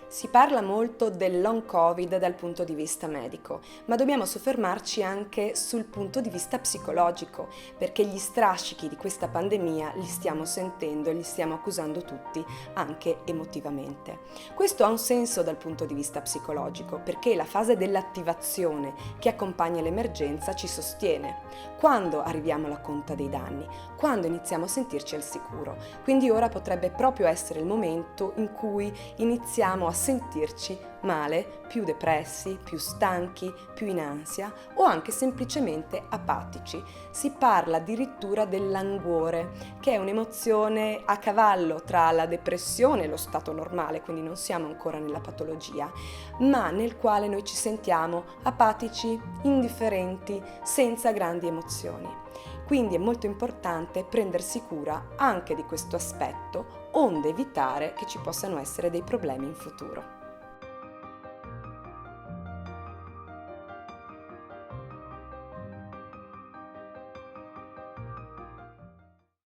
Si parla molto del long Covid dal punto di vista medico, ma dobbiamo soffermarci anche sul punto di vista psicologico, perché gli strascichi di questa pandemia li stiamo sentendo e li stiamo accusando tutti, anche emotivamente. Questo ha un senso dal punto di vista psicologico, perché la fase dell'attivazione che accompagna l'emergenza ci sostiene. Quando arriviamo alla conta dei danni? Quando iniziamo a sentirci al sicuro. Quindi ora potrebbe proprio essere il momento in cui iniziamo a sentirci male, più depressi, più stanchi, più in ansia o anche semplicemente apatici. Si parla addirittura del languore, che è un'emozione a cavallo tra la depressione e lo stato normale, quindi non siamo ancora nella patologia, ma nel quale noi ci sentiamo apatici, indifferenti, senza grandi emozioni. Quindi è molto importante prendersi cura anche di questo aspetto, onde evitare che ci possano essere dei problemi in futuro.